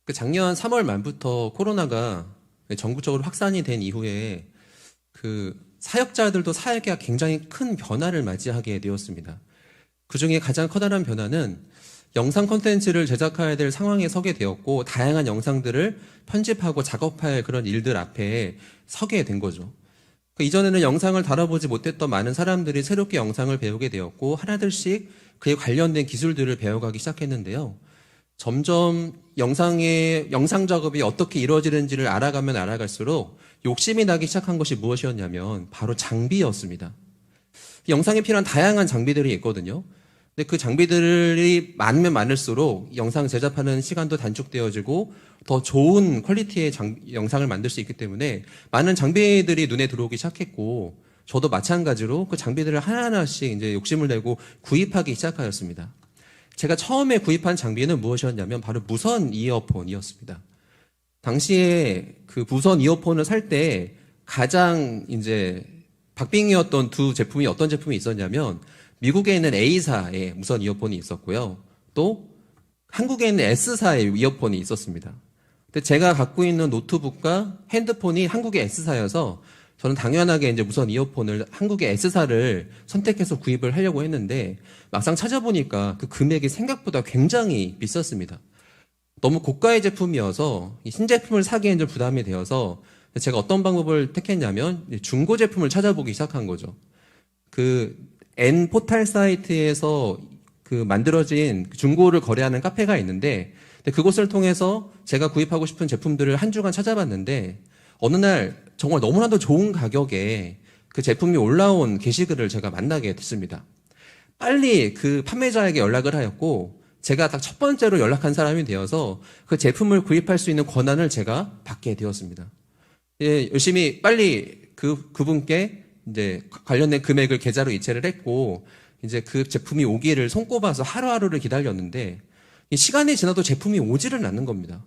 그 작년 3월 말부터 코로나가 전국적으로 확산이 된 이후에 그 사역자들도 사역에 굉장히 큰 변화를 맞이하게 되었습니다. 그 중에 가장 커다란 변화는 영상 콘텐츠를 제작해야 될 상황에 서게 되었고, 다양한 영상들을 편집하고 작업할 그런 일들 앞에 서게 된 거죠. 이전에는 영상을 다뤄보지 못했던 많은 사람들이 새롭게 영상을 배우게 되었고, 하나둘씩 그에 관련된 기술들을 배워가기 시작했는데요. 점점 영상 작업이 어떻게 이루어지는지를 알아가면 알아갈수록 욕심이 나기 시작한 것이 무엇이었냐면 바로 장비였습니다. 영상에 필요한 다양한 장비들이 있거든요. 근데 그 장비들이 많으면 많을수록 영상 제작하는 시간도 단축되어지고 더 좋은 퀄리티의 영상을 만들 수 있기 때문에 많은 장비들이 눈에 들어오기 시작했고, 저도 마찬가지로 그 장비들을 하나하나씩 이제 욕심을 내고 구입하기 시작하였습니다. 제가 처음에 구입한 장비는 무엇이었냐면 바로 무선 이어폰이었습니다. 당시에 그 무선 이어폰을 살 때 가장 이제 박빙이었던 두 제품이 어떤 제품이 있었냐면, 미국에 있는 A사의 무선 이어폰이 있었고요. 또 한국에 있는 S사의 이어폰이 있었습니다. 근데 제가 갖고 있는 노트북과 핸드폰이 한국의 S사여서 저는 당연하게 이제 무선 이어폰을 한국의 S사를 선택해서 구입을 하려고 했는데, 막상 찾아보니까 그 금액이 생각보다 굉장히 비쌌습니다. 너무 고가의 제품이어서 이 신제품을 사기엔 좀 부담이 되어서 제가 어떤 방법을 택했냐면 중고 제품을 찾아보기 시작한 거죠. 그 N 포탈 사이트에서 그 만들어진 중고를 거래하는 카페가 있는데, 그곳을 통해서 제가 구입하고 싶은 제품들을 한 주간 찾아봤는데, 어느 날 정말 너무나도 좋은 가격에 그 제품이 올라온 게시글을 제가 만나게 됐습니다. 빨리 그 판매자에게 연락을 하였고, 제가 딱 첫 번째로 연락한 사람이 되어서 그 제품을 구입할 수 있는 권한을 제가 받게 되었습니다. 예, 열심히 빨리 그분께 이제 관련된 금액을 계좌로 이체를 했고, 이제 그 제품이 오기를 손꼽아서 하루하루를 기다렸는데, 이 시간이 지나도 제품이 오지를 않는 겁니다.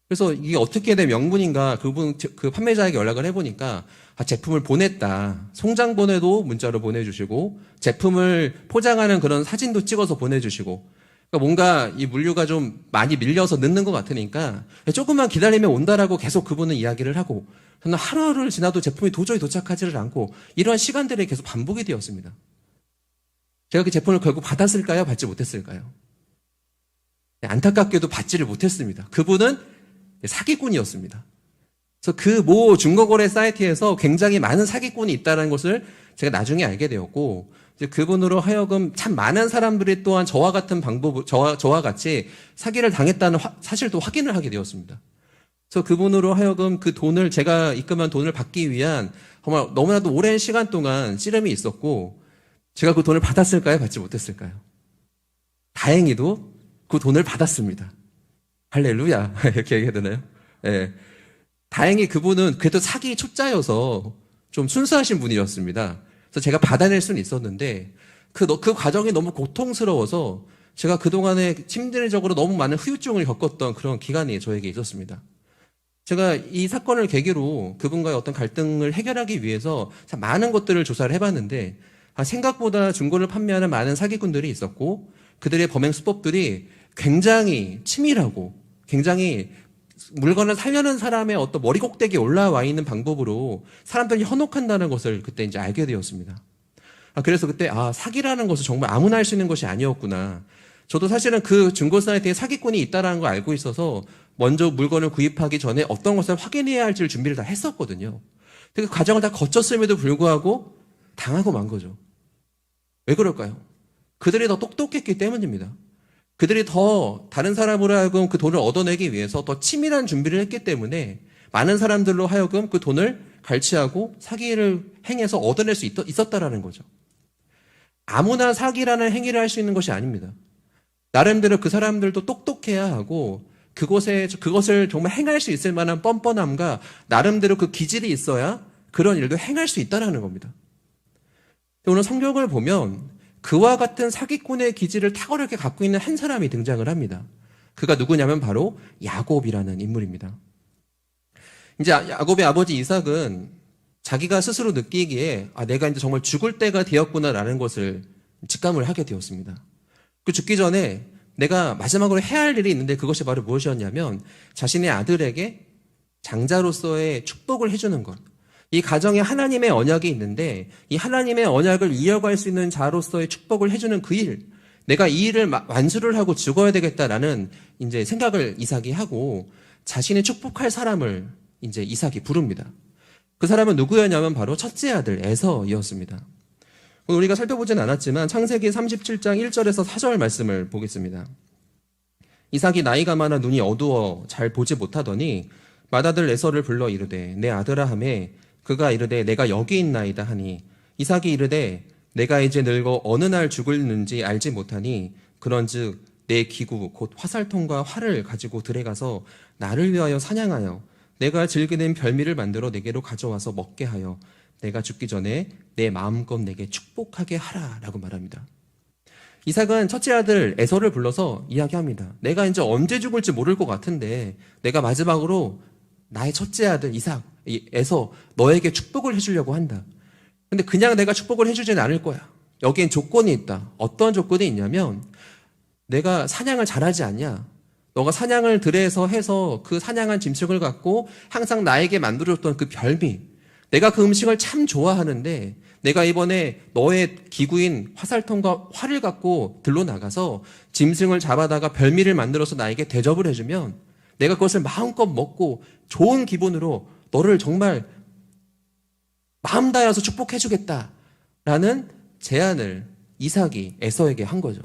그래서 이게 어떻게 된 명분인가 그 판매자에게 연락을 해보니까, 제품을 보냈다. 송장본에도 문자로 보내주시고, 제품을 포장하는 그런 사진도 찍어서 보내주시고, 그러니까 뭔가 이 물류가 좀 많이 밀려서 늦는 것 같으니까 조금만 기다리면 온다라고 계속 그분은 이야기를 하고, 저는 하루하루를 지나도 제품이 도저히 도착하지를 않고, 이러한 시간들이 계속 반복이 되었습니다. 제가 그 제품을 결국 받았을까요? 받지 못했을까요? 안타깝게도 받지를 못했습니다. 그분은 사기꾼이었습니다. 그래서 그 모 중고거래 사이트에서 굉장히 많은 사기꾼이 있다는 것을 제가 나중에 알게 되었고, 이제 그분으로 하여금 참 많은 사람들이 또한 저와 같은 저와 같이 사기를 당했다는 사실도 확인을 하게 되었습니다. 그래서 그분으로 하여금 그 돈을, 제가 입금한 돈을 받기 위한 정말 너무나도 오랜 시간 동안 씨름이 있었고, 제가 그 돈을 받았을까요? 받지 못했을까요? 다행히도 그 돈을 받았습니다. 할렐루야. 이렇게 얘기해야 되나요? 예. 다행히 그분은 그래도 사기 초짜여서 좀 순수하신 분이었습니다. 그래서 제가 받아낼 수는 있었는데, 그 과정이 너무 고통스러워서 제가 그동안에 심리적으로 너무 많은 후유증을 겪었던 그런 기간이 저에게 있었습니다. 제가 이 사건을 계기로 그분과의 어떤 갈등을 해결하기 위해서 참 많은 것들을 조사를 해봤는데, 생각보다 중고를 판매하는 많은 사기꾼들이 있었고, 그들의 범행 수법들이 굉장히 치밀하고 굉장히 물건을 사려는 사람의 어떤 머리 꼭대기에 올라와 있는 방법으로 사람들이 현혹한다는 것을 그때 이제 알게 되었습니다. 그래서 그때 사기라는 것은 정말 아무나 할 수 있는 것이 아니었구나. 저도 사실은 그 중고 사이트에 사기꾼이 있다는 걸 알고 있어서 먼저 물건을 구입하기 전에 어떤 것을 확인해야 할지를 준비를 다 했었거든요. 그 과정을 다 거쳤음에도 불구하고 당하고 만 거죠. 왜 그럴까요? 그들이 더 똑똑했기 때문입니다. 그들이 더 다른 사람으로 하여금 그 돈을 얻어내기 위해서 더 치밀한 준비를 했기 때문에 많은 사람들로 하여금 그 돈을 갈취하고 사기를 행해서 얻어낼 수 있었다라는 거죠. 아무나 사기라는 행위를 할 수 있는 것이 아닙니다. 나름대로 그 사람들도 똑똑해야 하고, 그것을 정말 행할 수 있을 만한 뻔뻔함과 나름대로 그 기질이 있어야 그런 일도 행할 수 있다라는 겁니다. 오늘 성경을 보면 그와 같은 사기꾼의 기질을 탁월하게 갖고 있는 한 사람이 등장을 합니다. 그가 누구냐면 바로 야곱이라는 인물입니다. 이제 야곱의 아버지 이삭은 자기가 스스로 느끼기에 내가 이제 정말 죽을 때가 되었구나라는 것을 직감을 하게 되었습니다. 그 죽기 전에 내가 마지막으로 해야 할 일이 있는데 그것이 바로 무엇이었냐면 자신의 아들에게 장자로서의 축복을 해주는 것. 이 가정에 하나님의 언약이 있는데 이 하나님의 언약을 이어갈 수 있는 자로서의 축복을 해주는 그 일. 내가 이 일을 완수를 하고 죽어야 되겠다라는 이제 생각을 이삭이 하고 자신이 축복할 사람을 이제 이삭이 부릅니다. 그 사람은 누구였냐면 바로 첫째 아들 에서이었습니다. 오늘 우리가 살펴보진 않았지만 창세기 37장 1절에서 4절 말씀을 보겠습니다. 이삭이 나이가 많아 눈이 어두워 잘 보지 못하더니 맏아들 에서를 불러 이르되 내 아들아 하매 그가 이르되 내가 여기 있나이다 하니 이삭이 이르되 내가 이제 늙어 어느 날 죽을는지 알지 못하니 그런즉 내 기구 곧 화살통과 활을 가지고 들에 가서 나를 위하여 사냥하여 내가 즐기는 별미를 만들어 내게로 가져와서 먹게 하여 내가 죽기 전에 내 마음껏 내게 축복하게 하라라고 말합니다. 이삭은 첫째 아들 에서를 불러서 이야기합니다. 내가 이제 언제 죽을지 모를 것 같은데 내가 마지막으로 나의 첫째 아들 이삭, 에서 너에게 축복을 해주려고 한다. 근데 그냥 내가 축복을 해주지는 않을 거야. 여기엔 조건이 있다. 어떤 조건이 있냐면 내가 사냥을 잘하지 않냐? 너가 사냥을 들에서 해서 그 사냥한 짐승을 갖고 항상 나에게 만들어줬던 그 별미, 내가 그 음식을 참 좋아하는데 내가 이번에 너의 기구인 화살통과 활을 갖고 들러 나가서 짐승을 잡아다가 별미를 만들어서 나에게 대접을 해주면 내가 그것을 마음껏 먹고 좋은 기분으로 너를 정말 마음 다해서 축복해주겠다라는 제안을 이삭이 에서에게 한 거죠.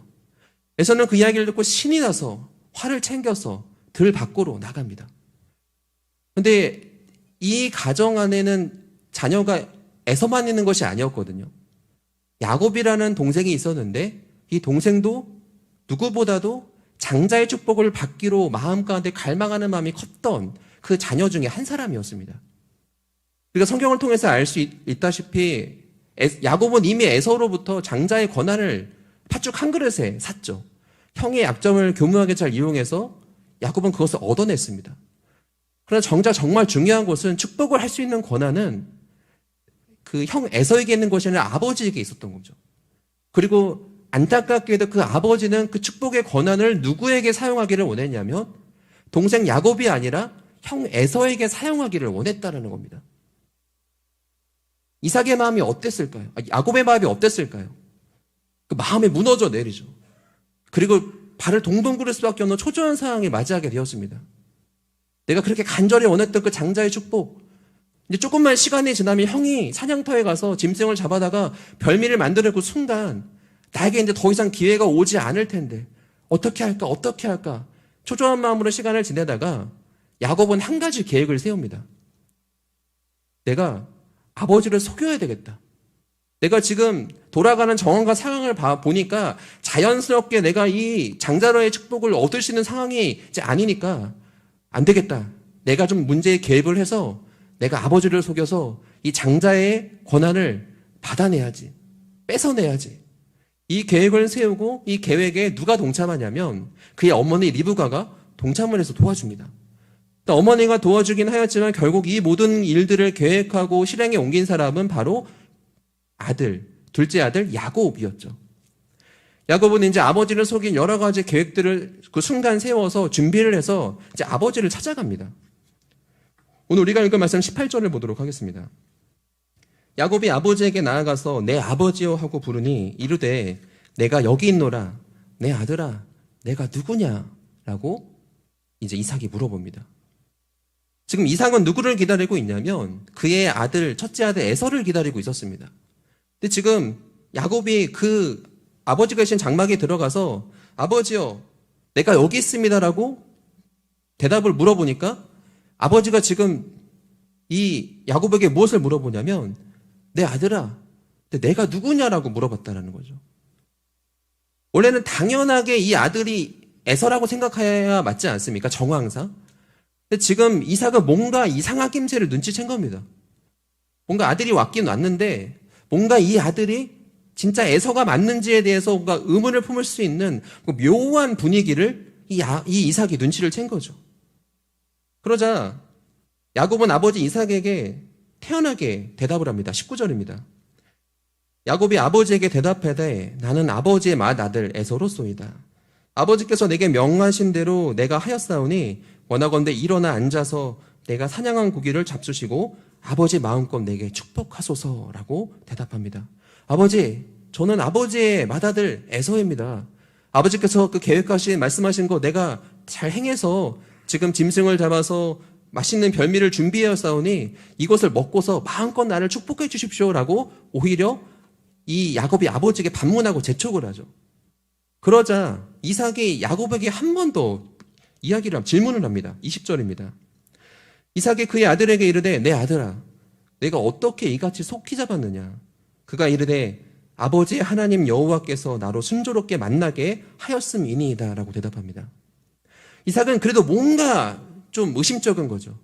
에서는 그 이야기를 듣고 신이 나서 활을 챙겨서 들 밖으로 나갑니다. 근데 이 가정 안에는 자녀가 에서만 있는 것이 아니었거든요. 야곱이라는 동생이 있었는데 이 동생도 누구보다도 장자의 축복을 받기로 마음 가운데 갈망하는 마음이 컸던 그 자녀 중에 한 사람이었습니다. 우리가 성경을 통해서 알 수 있다시피 야곱은 이미 에서로부터 장자의 권한을 팥죽 한 그릇에 샀죠. 형의 약점을 교묘하게 잘 이용해서 야곱은 그것을 얻어냈습니다. 그러나 정말 중요한 것은 축복을 할 수 있는 권한은 그 형 에서에게 있는 것이 아니라 아버지에게 있었던 거죠. 그리고 안타깝게도 그 아버지는 그 축복의 권한을 누구에게 사용하기를 원했냐면 동생 야곱이 아니라 형 에서에게 사용하기를 원했다는 겁니다. 이삭의 마음이 어땠을까요? 야곱의 마음이 어땠을까요? 그 마음이 무너져 내리죠. 그리고 발을 동동 구를 수밖에 없는 초조한 상황을 맞이하게 되었습니다. 내가 그렇게 간절히 원했던 그 장자의 축복, 이제 조금만 시간이 지나면 형이 사냥터에 가서 짐승을 잡아다가 별미를 만들어내고 순간 나에게 이제 더 이상 기회가 오지 않을 텐데 어떻게 할까 초조한 마음으로 시간을 지내다가 야곱은 한 가지 계획을 세웁니다. 내가 아버지를 속여야 되겠다. 내가 지금 돌아가는 정황과 상황을 보니까 자연스럽게 내가 이 장자로의 축복을 얻을 수 있는 상황이 이제 아니니까 안 되겠다. 내가 좀 문제에 개입을 해서 내가 아버지를 속여서 이 장자의 권한을 받아내야지. 뺏어내야지. 이 계획을 세우고 이 계획에 누가 동참하냐면 그의 어머니 리브가가 동참을 해서 도와줍니다. 어머니가 도와주긴 하였지만 결국 이 모든 일들을 계획하고 실행에 옮긴 사람은 바로 둘째 아들 야곱이었죠. 야곱은 이제 아버지를 속인 여러 가지 계획들을 그 순간 세워서 준비를 해서 이제 아버지를 찾아갑니다. 오늘 우리가 읽은 말씀 18절을 보도록 하겠습니다. 야곱이 아버지에게 나아가서 내 아버지여 하고 부르니 이르되 내가 여기 있노라. 내 아들아 내가 누구냐라고 이제 이삭이 물어봅니다. 지금 이삭은 누구를 기다리고 있냐면 그의 첫째 아들 에서를 기다리고 있었습니다. 근데 지금 야곱이 그 아버지가 계신 장막에 들어가서 아버지요 내가 여기 있습니다라고 대답을 물어보니까 아버지가 지금 이 야곱에게 무엇을 물어보냐면 내 아들아 내가 누구냐라고 물어봤다는 거죠. 원래는 당연하게 이 아들이 에서라고 생각해야 맞지 않습니까? 정황상. 근데 지금 이삭은 뭔가 이상한 낌새를 눈치챈 겁니다. 뭔가 아들이 왔긴 왔는데 뭔가 이 아들이 진짜 에서가 맞는지에 대해서 뭔가 의문을 품을 수 있는 묘한 분위기를 이 이삭이 눈치를 챈 거죠. 그러자 야곱은 아버지 이삭에게 태연하게 대답을 합니다. 19절입니다. 야곱이 아버지에게 대답하되 나는 아버지의 맏아들 에서로소이다. 아버지께서 내게 명하신 대로 내가 하였사오니 원하건대 일어나 앉아서 내가 사냥한 고기를 잡수시고 아버지 마음껏 내게 축복하소서라고 대답합니다. 아버지, 저는 아버지의 맏아들 에서입니다. 아버지께서 그 계획하신 말씀하신 거 내가 잘 행해서 지금 짐승을 잡아서 맛있는 별미를 준비하였사오니 이것을 먹고서 마음껏 나를 축복해 주십시오라고 오히려 이 야곱이 아버지에게 반문하고 재촉을 하죠. 그러자 이삭이 야곱에게 한 번 더 질문을 합니다. 20절입니다. 이삭이 그의 아들에게 이르되 내 아들아 내가 어떻게 이같이 속히 잡았느냐. 그가 이르되 아버지 하나님 여호와께서 나로 순조롭게 만나게 하였음이니이다 라고 대답합니다. 이삭은 그래도 뭔가 좀 의심쩍은 거죠.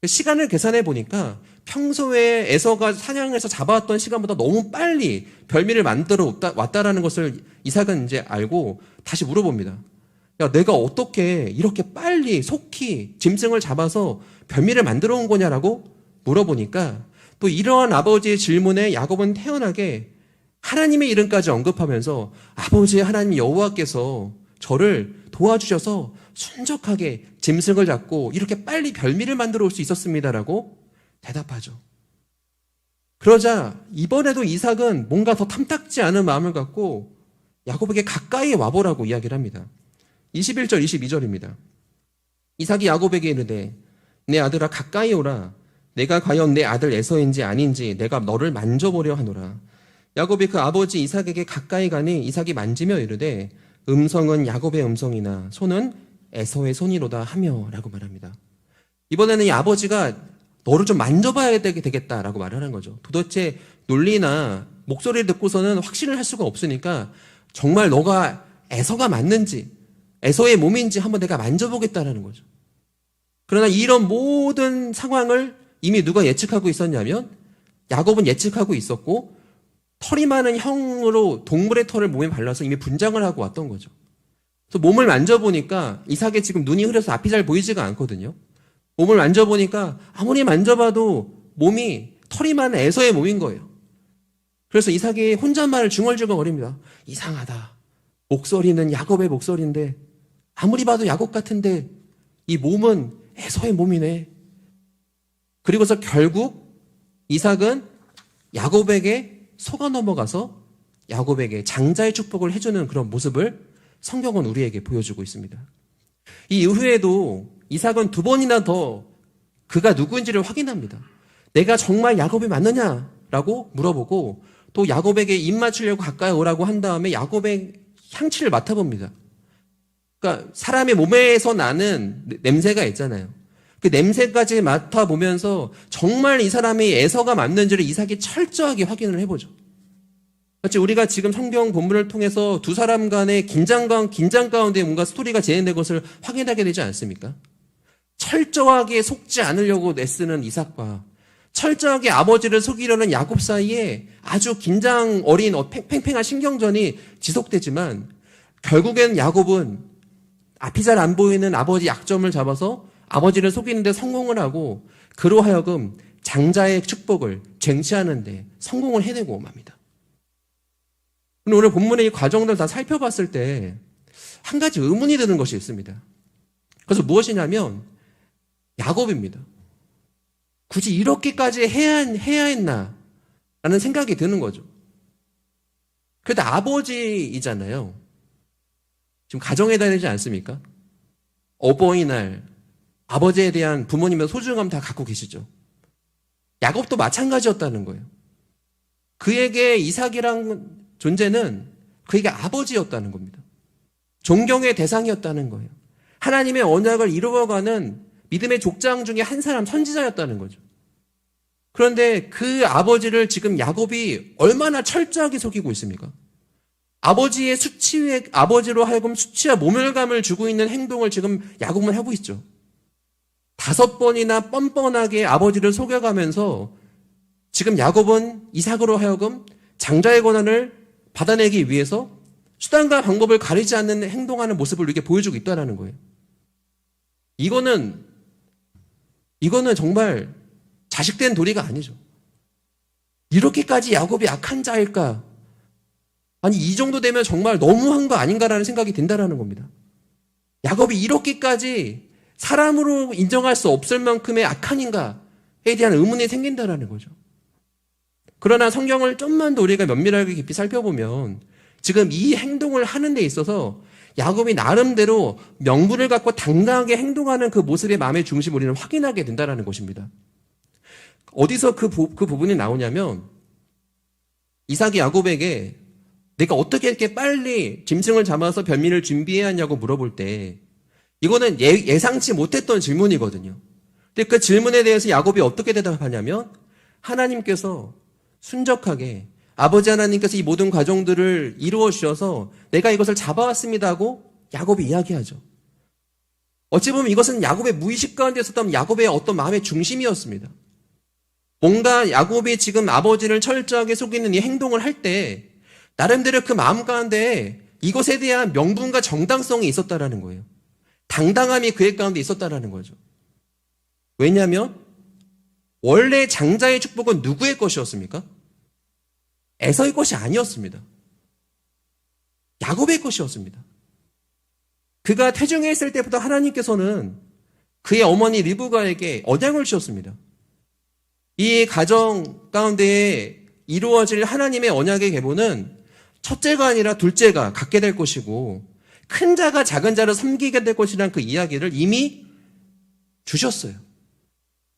시간을 계산해 보니까 평소에 에서가 사냥해서 잡아왔던 시간보다 너무 빨리 별미를 만들어 왔다라는 것을 이삭은 이제 알고 다시 물어봅니다. 야, 내가 어떻게 이렇게 빨리 속히 짐승을 잡아서 별미를 만들어 온 거냐라고 물어보니까 또 이러한 아버지의 질문에 야곱은 태연하게 하나님의 이름까지 언급하면서 아버지 하나님 여호와께서 저를 도와주셔서 순적하게 짐승을 잡고 이렇게 빨리 별미를 만들어 올 수 있었습니다라고 대답하죠. 그러자 이번에도 이삭은 뭔가 더 탐탁지 않은 마음을 갖고 야곱에게 가까이 와보라고 이야기를 합니다. 21절 22절입니다. 이삭이 야곱에게 이르되 내 아들아 가까이 오라. 내가 과연 내 아들 에서인지 아닌지 내가 너를 만져보려 하노라. 야곱이 그 아버지 이삭에게 가까이 가니 이삭이 만지며 이르되 음성은 야곱의 음성이나 손은 에서의 손이로다 하며 라고 말합니다. 이번에는 이 아버지가 너를 좀 만져봐야 되겠다라고 말을 하는 거죠. 도대체 논리나 목소리를 듣고서는 확신을 할 수가 없으니까 정말 너가 에서가 맞는지 에서의 몸인지 한번 내가 만져보겠다라는 거죠. 그러나 이런 모든 상황을 이미 누가 예측하고 있었냐면 야곱은 예측하고 있었고 털이 많은 형으로 동물의 털을 몸에 발라서 이미 분장을 하고 왔던 거죠. 그래서 몸을 만져보니까 이삭의 지금 눈이 흐려서 앞이 잘 보이지가 않거든요. 몸을 만져보니까 아무리 만져봐도 몸이 털이 많은 에서의 몸인 거예요. 그래서 이삭이 혼잣말을 중얼중얼거립니다. 이상하다. 목소리는 야곱의 목소리인데 아무리 봐도 야곱 같은데 이 몸은 에서의 몸이네. 그리고서 결국 이삭은 야곱에게 속아 넘어가서 야곱에게 장자의 축복을 해주는 그런 모습을 성경은 우리에게 보여주고 있습니다. 이 이후에도 이삭은 두 번이나 더 그가 누구인지를 확인합니다. 내가 정말 야곱이 맞느냐라고 물어보고 또 야곱에게 입 맞추려고 가까이 오라고 한 다음에 야곱의 향취를 맡아봅니다. 그러니까 사람의 몸에서 나는 냄새가 있잖아요. 그 냄새까지 맡아보면서 정말 이 사람이 에서가 맞는지를 이삭이 철저하게 확인을 해보죠. 마치 우리가 지금 성경 본문을 통해서 두 사람 간의 긴장 가운데 뭔가 스토리가 진행된 것을 확인하게 되지 않습니까? 철저하게 속지 않으려고 애쓰는 이삭과 철저하게 아버지를 속이려는 야곱 사이에 아주 긴장 어린 팽팽한 신경전이 지속되지만 결국엔 야곱은 앞이 잘 안 보이는 아버지 약점을 잡아서 아버지를 속이는데 성공을 하고 그로 하여금 장자의 축복을 쟁취하는 데 성공을 해내고 맙니다. 오늘 본문의 이 과정들 다 살펴봤을 때 한 가지 의문이 드는 것이 있습니다. 그래서 무엇이냐면 야곱입니다. 굳이 이렇게까지 해야 했나 라는 생각이 드는 거죠. 그래도 아버지이잖아요. 지금 가정에 다니지 않습니까? 어버이날 아버지에 대한 부모님의 소중함 다 갖고 계시죠. 야곱도 마찬가지였다는 거예요. 그에게 이삭이란 존재는 그에게 아버지였다는 겁니다. 존경의 대상이었다는 거예요. 하나님의 언약을 이루어가는 믿음의 족장 중에 한 사람, 선지자였다는 거죠. 그런데 그 아버지를 지금 야곱이 얼마나 철저하게 속이고 있습니까? 아버지의 아버지로 하여금 수치와 모멸감을 주고 있는 행동을 지금 야곱은 하고 있죠. 5번이나 뻔뻔하게 아버지를 속여가면서 지금 야곱은 이삭으로 하여금 장자의 권한을 받아내기 위해서 수단과 방법을 가리지 않는 행동하는 모습을 이렇게 보여주고 있다는 거예요. 이거는 정말 자식된 도리가 아니죠. 이렇게까지 야곱이 악한 자일까? 아니 이 정도 되면 정말 너무한 거 아닌가라는 생각이 든다라는 겁니다. 야곱이 이렇게까지 사람으로 인정할 수 없을 만큼의 악한인가에 대한 의문이 생긴다라는 거죠. 그러나 성경을 좀만 더 우리가 면밀하게 깊이 살펴보면 지금 이 행동을 하는 데 있어서 야곱이 나름대로 명분을 갖고 당당하게 행동하는 그 모습의 마음의 중심을 우리는 확인하게 된다는 것입니다. 어디서 그 부분이 나오냐면 이삭이 야곱에게 내가 어떻게 이렇게 빨리 짐승을 잡아서 별미를 준비해야 하냐고 물어볼 때 이거는 예상치 못했던 질문이거든요. 근데 그 질문에 대해서 야곱이 어떻게 대답하냐면 하나님께서 순적하게 아버지 하나님께서 이 모든 과정들을 이루어 주셔서 내가 이것을 잡아왔습니다 하고 야곱이 이야기하죠. 어찌 보면 이것은 야곱의 무의식 가운데 있었던 야곱의 어떤 마음의 중심이었습니다. 뭔가 야곱이 지금 아버지를 철저하게 속이는 이 행동을 할 때 나름대로 그 마음 가운데 이것에 대한 명분과 정당성이 있었다라는 거예요. 당당함이 그의 가운데 있었다라는 거죠. 왜냐하면 원래 장자의 축복은 누구의 것이었습니까? 에서의 것이 아니었습니다. 야곱의 것이었습니다. 그가 태중에 있을 때부터 하나님께서는 그의 어머니 리브가에게 언약을 주셨습니다. 이 가정 가운데 이루어질 하나님의 언약의 계보는 첫째가 아니라 둘째가 갖게 될 것이고 큰 자가 작은 자를 섬기게 될 것이라는 그 이야기를 이미 주셨어요.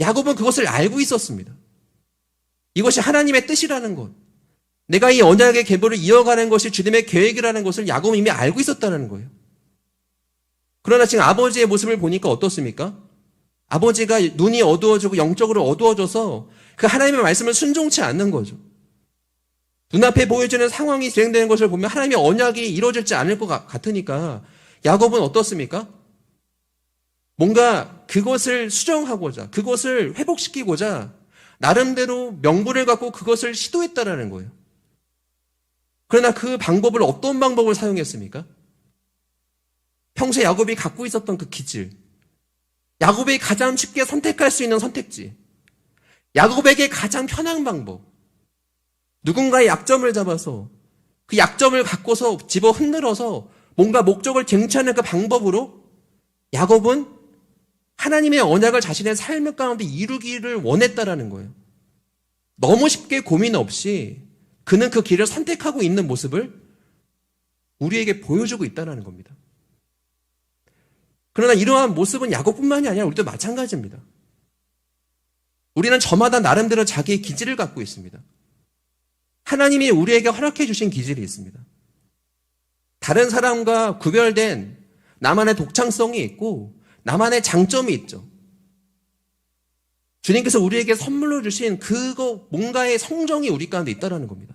야곱은 그것을 알고 있었습니다. 이것이 하나님의 뜻이라는 것, 내가 이 언약의 계보를 이어가는 것이 주님의 계획이라는 것을 야곱은 이미 알고 있었다는 거예요. 그러나 지금 아버지의 모습을 보니까 어떻습니까? 아버지가 눈이 어두워지고 영적으로 어두워져서 그 하나님의 말씀을 순종치 않는 거죠. 눈앞에 보여지는 상황이 진행되는 것을 보면 하나님의 언약이 이루어질지 않을 것 같으니까 야곱은 어떻습니까? 뭔가 그것을 수정하고자, 그것을 회복시키고자 나름대로 명분을 갖고 그것을 시도했다라는 거예요. 그러나 그 방법을 어떤 방법을 사용했습니까? 평소에 야곱이 갖고 있었던 그 기질, 야곱이 가장 쉽게 선택할 수 있는 선택지, 야곱에게 가장 편한 방법, 누군가의 약점을 잡아서 그 약점을 갖고서 집어 흔들어서 뭔가 목적을 쟁취하는 그 방법으로 야곱은 하나님의 언약을 자신의 삶 가운데 이루기를 원했다라는 거예요. 너무 쉽게 고민 없이 그는 그 길을 선택하고 있는 모습을 우리에게 보여주고 있다는 겁니다. 그러나 이러한 모습은 야곱뿐만이 아니라 우리도 마찬가지입니다. 우리는 저마다 나름대로 자기의 기질을 갖고 있습니다. 하나님이 우리에게 허락해 주신 기질이 있습니다. 다른 사람과 구별된 나만의 독창성이 있고 나만의 장점이 있죠. 주님께서 우리에게 선물로 주신 그거 뭔가의 성정이 우리 가운데 있다는 겁니다.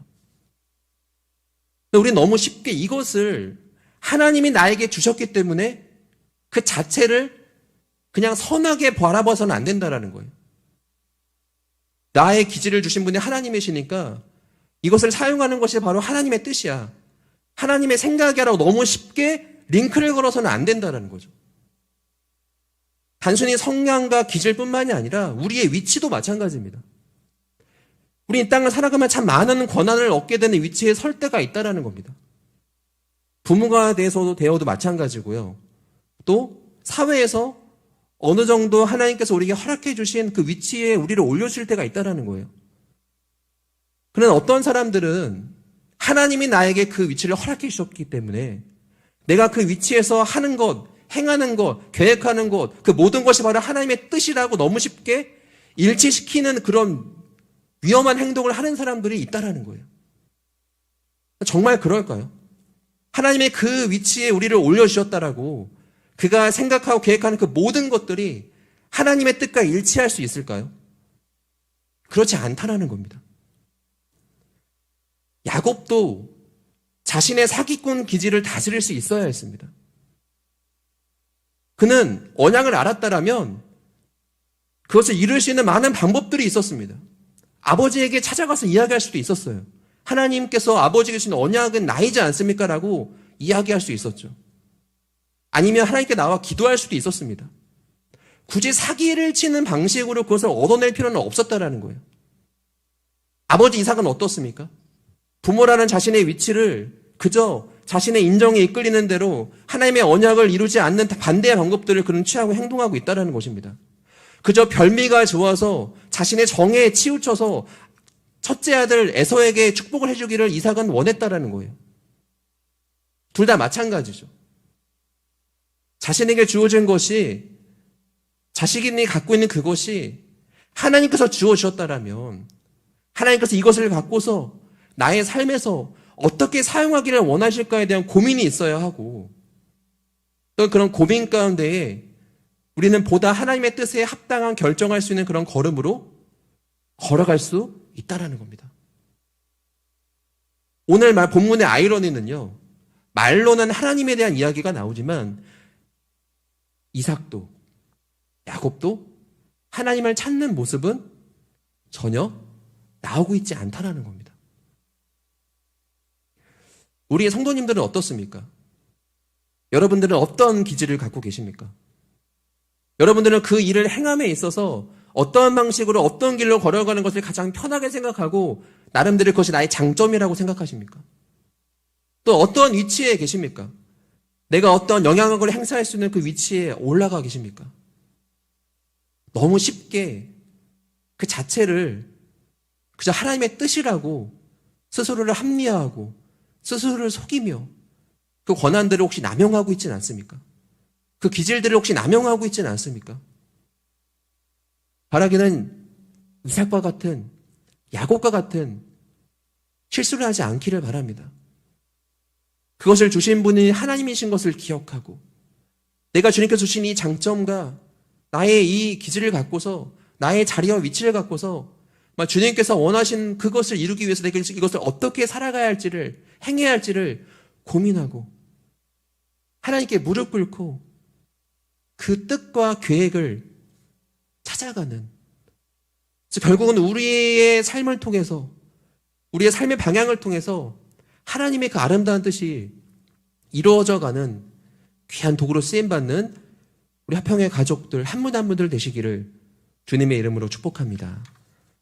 우리는 너무 쉽게 이것을 하나님이 나에게 주셨기 때문에 그 자체를 그냥 선하게 바라봐서는 안 된다는 거예요. 나의 기질을 주신 분이 하나님이시니까 이것을 사용하는 것이 바로 하나님의 뜻이야. 하나님의 생각이라고 너무 쉽게 링크를 걸어서는 안 된다는 거죠. 단순히 성향과 기질뿐만이 아니라 우리의 위치도 마찬가지입니다. 우리 이 땅을 살아가면 참 많은 권한을 얻게 되는 위치에 설 때가 있다는 겁니다. 부모가 되어도 마찬가지고요. 또 사회에서 어느 정도 하나님께서 우리에게 허락해 주신 그 위치에 우리를 올려줄 때가 있다는 거예요. 그러나 어떤 사람들은 하나님이 나에게 그 위치를 허락해 주셨기 때문에 내가 그 위치에서 하는 것, 행하는 것, 계획하는 것, 그 모든 것이 바로 하나님의 뜻이라고 너무 쉽게 일치시키는 그런 위험한 행동을 하는 사람들이 있다는 거예요. 정말 그럴까요? 하나님의 그 위치에 우리를 올려주셨다라고 그가 생각하고 계획하는 그 모든 것들이 하나님의 뜻과 일치할 수 있을까요? 그렇지 않다라는 겁니다. 야곱도 자신의 사기꾼 기질을 다스릴 수 있어야 했습니다. 그는 언약을 알았다라면 그것을 이룰 수 있는 많은 방법들이 있었습니다. 아버지에게 찾아가서 이야기할 수도 있었어요. 하나님께서 아버지에게 주신 언약은 나이지 않습니까? 라고 이야기할 수 있었죠. 아니면 하나님께 나와 기도할 수도 있었습니다. 굳이 사기를 치는 방식으로 그것을 얻어낼 필요는 없었다라는 거예요. 아버지 이삭은 어떻습니까? 부모라는 자신의 위치를 그저 자신의 인정에 이끌리는 대로 하나님의 언약을 이루지 않는 반대의 방법들을 그는 취하고 행동하고 있다는 것입니다. 그저 별미가 좋아서 자신의 정에 치우쳐서 첫째 아들 에서에게 축복을 해주기를 이삭은 원했다라는 거예요. 둘 다 마찬가지죠. 자신에게 주어진 것이, 자식이 갖고 있는 그것이 하나님께서 주어주셨다라면 하나님께서 이것을 갖고서 나의 삶에서 어떻게 사용하기를 원하실까에 대한 고민이 있어야 하고, 또 그런 고민 가운데에 우리는 보다 하나님의 뜻에 합당한 결정할 수 있는 그런 걸음으로 걸어갈 수 있다라는 겁니다. 오늘 본문의 아이러니는요, 말로는 하나님에 대한 이야기가 나오지만 이삭도 야곱도 하나님을 찾는 모습은 전혀 나오고 있지 않다라는 겁니다. 우리의 성도님들은 어떻습니까? 여러분들은 어떤 기질을 갖고 계십니까? 여러분들은 그 일을 행함에 있어서 어떠한 방식으로 어떤 길로 걸어가는 것을 가장 편하게 생각하고 나름대로 그것이 나의 장점이라고 생각하십니까? 또 어떠한 위치에 계십니까? 내가 어떤 영향력을 행사할 수 있는 그 위치에 올라가 계십니까? 너무 쉽게 그 자체를 그저 하나님의 뜻이라고 스스로를 합리화하고 스스로를 속이며 그 권한들을 혹시 남용하고 있지는 않습니까? 그 기질들을 혹시 남용하고 있지는 않습니까? 바라기는 이삭과 같은, 야곱과 같은 실수를 하지 않기를 바랍니다. 그것을 주신 분이 하나님이신 것을 기억하고 내가 주님께서 주신 이 장점과 나의 이 기질을 갖고서 나의 자리와 위치를 갖고서 주님께서 원하신 그것을 이루기 위해서 내가 이것을 어떻게 살아가야 할지를, 행해야 할지를 고민하고 하나님께 무릎 꿇고 그 뜻과 계획을 찾아가는, 결국은 우리의 삶을 통해서, 우리의 삶의 방향을 통해서 하나님의 그 아름다운 뜻이 이루어져가는 귀한 도구로 쓰임받는 우리 화평의 가족들 한 분 한 분들 되시기를 주님의 이름으로 축복합니다.